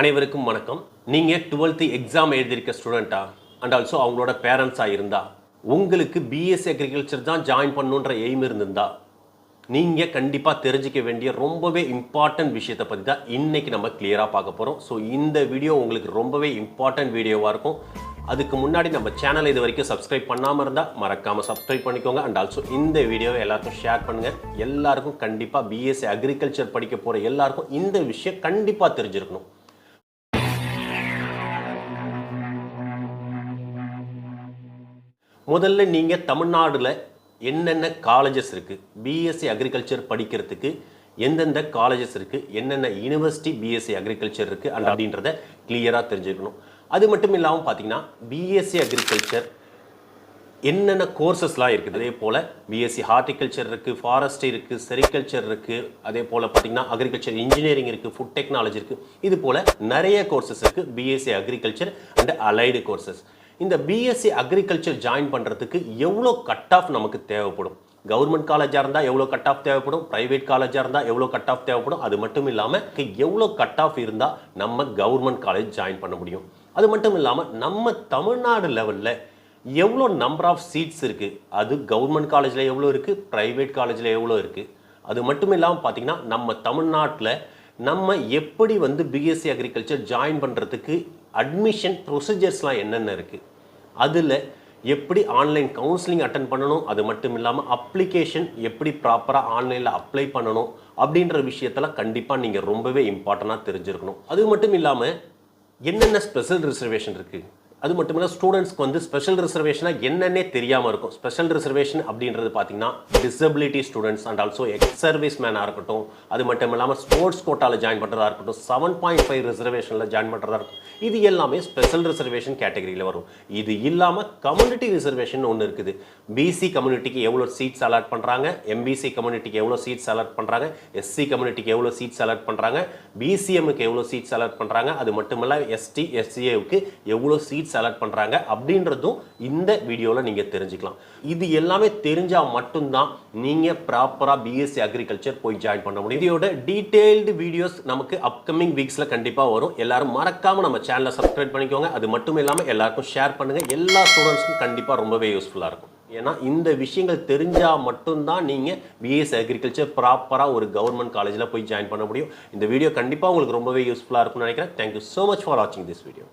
அனைவருக்கும் வணக்கம். நீங்கள் 12th எக்ஸாம் எழுதியிருக்க ஸ்டூடெண்ட்டா அண்ட் ஆல்சோ அவங்களோட பேரண்ட்ஸாக இருந்தால் உங்களுக்கு பிஎஸ்சி அக்ரிகல்ச்சர் தான் ஜாயின் பண்ணுன்ற எய்ம் இருந்திருந்தா நீங்கள் கண்டிப்பாக தெரிஞ்சிக்க வேண்டிய ரொம்பவே இம்பார்ட்டன்ட் விஷயத்தை பற்றி தான் இன்றைக்கி நம்ம கிளியராக பார்க்க போகிறோம். ஸோ இந்த வீடியோ உங்களுக்கு ரொம்பவே இம்பார்ட்டன்ட் வீடியோவாக இருக்கும். அதுக்கு முன்னாடி நம்ம சேனலை இது வரைக்கும் சப்ஸ்கிரைப் பண்ணாமல் இருந்தால் மறக்காமல் சப்ஸ்கிரைப் பண்ணிக்கோங்க. அண்ட் ஆல்சோ இந்த வீடியோவை எல்லாருக்கும் ஷேர் பண்ணுங்கள். எல்லாருக்கும் கண்டிப்பாக பிஎஸ்சி அக்ரிகல்ச்சர் படிக்க போகிற எல்லாருக்கும் இந்த விஷயம் கண்டிப்பாக தெரிஞ்சிருக்கணும். முதல்ல நீங்கள் தமிழ்நாடுல என்னென்ன காலேஜஸ் இருக்குது, பிஎஸ்சி அக்ரிகல்ச்சர் படிக்கிறதுக்கு எந்தெந்த காலேஜஸ் இருக்குது, என்னென்ன யூனிவர்சிட்டி பிஎஸ்சி அக்ரிகல்ச்சர் இருக்குது அப்படின்றத கிளியராக தெரிஞ்சுக்கணும். அது மட்டும் இல்லாமல் பார்த்தீங்கன்னா பிஎஸ்சி அக்ரிகல்ச்சர் என்னென்ன கோர்சஸ்லாம் இருக்குது, அதே போல் பிஎஸ்சி ஹார்டிகல்ச்சர் இருக்குது, ஃபாரஸ்ட்ரி இருக்குது, செரிகல்ச்சர் இருக்குது, அதே போல் பார்த்தீங்கன்னா அக்ரிகல்ச்சர் இன்ஜினியரிங் இருக்குது, ஃபுட் டெக்னாலஜி இருக்குது. இது போல் நிறைய கோர்சஸ் இருக்குது BSc agriculture and allied courses. இந்த பிஎஸ்சி அக்ரிகல்ச்சர் ஜாயின் பண்ணுறதுக்கு எவ்வளோ கட் ஆஃப் நமக்கு தேவைப்படும், கவர்மெண்ட் காலேஜாக இருந்தால் எவ்வளோ கட் ஆஃப் தேவைப்படும், ப்ரைவேட் காலேஜாக இருந்தால் எவ்வளோ கட் ஆஃப் தேவைப்படும், அது மட்டும் இல்லாமல் எவ்வளோ கட் ஆஃப் இருந்தால் நம்ம கவர்மெண்ட் காலேஜ் ஜாயின் பண்ண முடியும், அது மட்டும் இல்லாமல் நம்ம தமிழ்நாடு லெவலில் எவ்வளோ நம்பர் ஆஃப் சீட்ஸ் இருக்குது, அது கவர்மெண்ட் காலேஜில் எவ்வளோ இருக்குது, ப்ரைவேட் காலேஜில் எவ்வளோ இருக்குது, அது மட்டும் இல்லாமல் பார்த்திங்கன்னா நம்ம தமிழ்நாட்டில் நம்ம எப்படி பிஎஸ்சி அக்ரிகல்ச்சர் ஜாயின் பண்ணுறதுக்கு அட்மிஷன் ப்ரொசீஜர்ஸ்லாம் என்னென்ன இருக்குது, அதில் எப்படி ஆன்லைன் கவுன்சிலிங் அட்டன் பண்ணணும், அது மட்டும் இல்லாமல் அப்ளிகேஷன் எப்படி ப்ராப்பராக ஆன்லைனில் அப்ளை பண்ணணும் அப்படின்ற விஷயத்தெல்லாம் கண்டிப்பாக நீங்கள் ரொம்பவே இம்பார்ட்டண்ட்டாக தெரிஞ்சிருக்கணும். அது மட்டும் இல்லாமல் என்னென்ன ஸ்பெஷல் ரிசர்வேஷன் இருக்குது, அது மட்டும் இல்லை ஸ்டூடெண்ட்ஸ்க்கு ஸ்பெஷல் ரிசர்வேஷனாக என்னென்னே தெரியாமல் இருக்கும். ஸ்பெஷல் ரிசர்வேஷன் அப்படின்றது பார்த்தீங்கன்னா disability students and also ex service மேனாக இருக்கட்டும், அது மட்டும் இல்லாமல் ஸ்போர்ட்ஸ் கோட்டாவில் ஜாயின் பண்ணுறதா இருக்கட்டும், 7.5 ரிசர்வேஷனில் ஜாயின் பண்ணுறதா இருக்கும். இது எல்லாமே ஸ்பெஷல் ரிசர்வேஷன் கேட்டகரியில் வரும். இது இல்லாமல் கம்யூனிட்டி ரிசர்வேஷன் ஒன்று இருக்குது. பிசி கம்யூனிட்டிக்கு எவ்வளோ சீட்ஸ் அலாட் பண்ணுறாங்க, எம்பிசி கம்யூனிட்டிக்கு எவ்வளோ சீட்ஸ் அலாட் பண்ணுறாங்க, எஸ்சி கம்யூனிட்டிக்கு எவ்வளோ சீட்ஸ் அலாட் பண்ணுறாங்க, பிசிஎம்முக்கு எவ்வளோ சீட்ஸ் அலாட் பண்ணுறாங்க, அது மட்டும் இல்லை எஸ்டி எஸ்சிஏவுக்கு எவ்வளோ சீட்ஸ் செலக்ட் பண்றாங்க அப்படின்றதும் இந்த வீடியோல நீங்க தெரிஞ்சுக்கலாம். இது எல்லாமே தெரிஞ்சா மட்டும்தான் நீங்க ப்ராப்பரா பிஎஸ்சி அக்ரிகல்ச்சர் போய் ஜாயின் பண்ண முடியும். இதோட டீடைல்டு வீடியோஸ் நமக்கு அப்கமிங் வீக்ஸ்ல கண்டிப்பா வரும். எல்லாரும் மறக்காம நம்ம சேனலை சப்ஸ்கிரைப் பண்ணிக்கோங்க. அது மட்டும் இல்லாம எல்லாருக்கும் ஷேர் பண்ணுங்க. எல்லா ஸ்டூடெண்ட்ஸ்க்கும் கண்டிப்பா ரொம்பவே யூஸ்ஃபுல்லா இருக்கும். ஏன்னா இந்த விஷயங்கள் தெரிஞ்சா மட்டும்தான் நீங்க பிஎஸ்சி அக்ரிகல்ச்சர் ப்ராப்பரா ஒரு கவர்மெண்ட் காலேஜில் போய் ஜாயின் பண்ண முடியும். இந்த வீடியோ கண்டிப்பா உங்களுக்கு ரொம்பவே யூஸ்ஃபுல்லா இருக்கும்னு நினைக்கிறேன். தேங்க்யூ ஸோ மச் ஃபார் வாட்சிங் திஸ் வீடியோ.